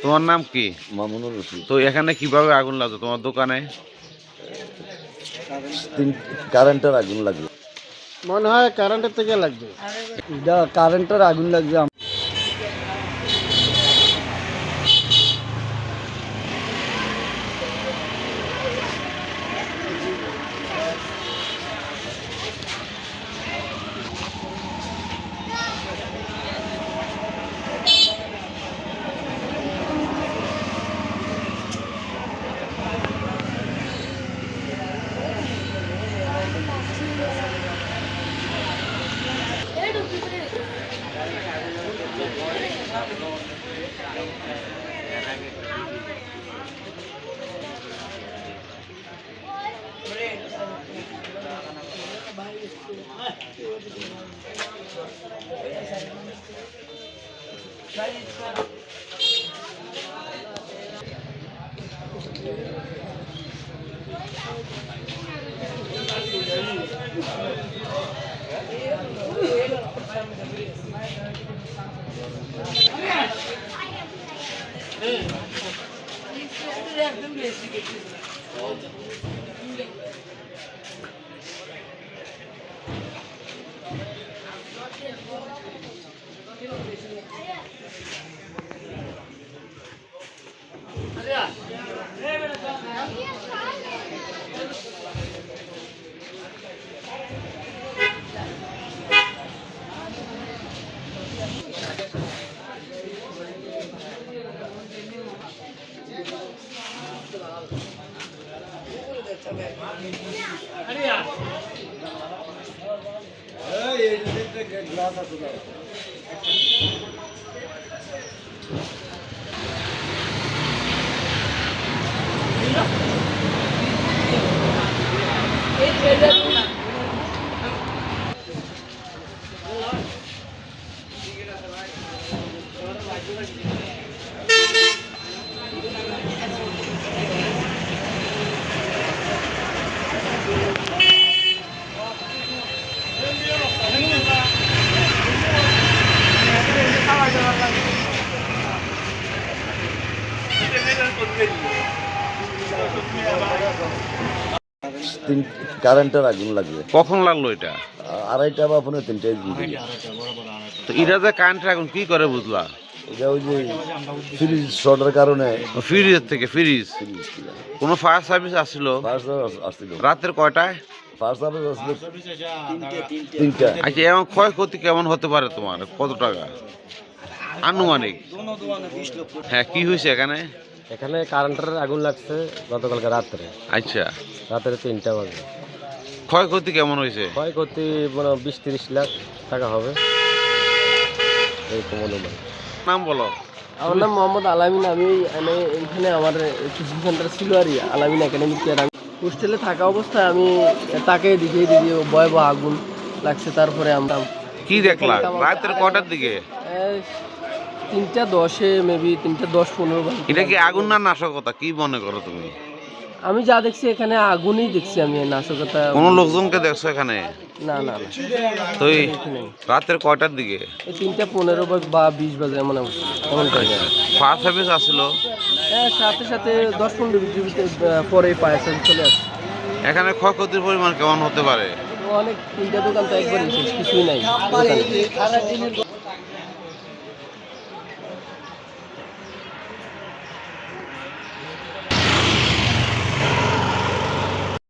তোমার নাম কি? মামুনুর রশিদ। তো এখানে কিভাবে আগুন লাগলো তোমার দোকানে? কারেন্টের আগুন লাগবে, মনে হয় কারেন্টের থেকে লাগবে। কারেন্টের আগুন লাগবে। কারেন্টের আগুন লাগবে। কখন লাগলো এটা? 2:30 বা 3:30 দিকে। তো এটা যে কারেন্টের আগুন কি করে বুঝলা? এটা ওই যে ফ্রিজ শর্টের কারণে। ফ্রিজের থেকে? ফ্রিজ কোনো ফায়ার সার্ভিস আসছিল? আসছিল রাতের কয়টায়? ফায়ার সার্ভিস আসছিল 3টা। আচ্ছা, এমন ক্ষয়ক্ষতি কেমন হতে পারে তোমার? কত টাকা আনুমানিক? হ্যাঁ, কি হয়েছে এখানে? এখানে কারেন্টের আগুন লাগছে গতকালকে রাত্রে। আচ্ছা, রাত্রে 3টা বাজে। ক্ষয়ক্ষতি কেমন হয়েছে? ক্ষয়ক্ষতি মানে 20-30 লাখ টাকা হবে এরকম অনুমান। নাম বলো। আমার নাম মোহাম্মদ আলামিন। আমি এখানে আমার কোচিং সেন্টার ছিল আর আলামিন একাডেমিক কেয়ার। আমি হোস্টেলে থাকা অবস্থায় আমি তাকে দেখিয়ে দিদি ভয়াবহ আগুন লাগছে। তারপরে আমরা কি দেখলা রাতের কটার দিকে? 3:10 মেবি 3:10-15। এটা কি আগুন না নাশকতা, কি মনে করো তুমি? আমি যা দেখছি এখানে আগুনই দেখছি আমি, নাশকতা। কোনো লোকজনকে দেখছো এখানে? না না, তো এই রাতের কয়টার দিকে? 3:15 বা 20 বাজে এমন অবস্থা। ফায়ার সার্ভিস আসলো? হ্যাঁ, সাথে সাথে 10-15 মিনিট পরে ফায়ার সার্ভিস চলে আসছে। এখানে ক্ষয়ক্ষতির পরিমাণ কেমন হতে পারে? অনেক, 3টা দোকান তো একবারই শেষ, কিছুই নাই।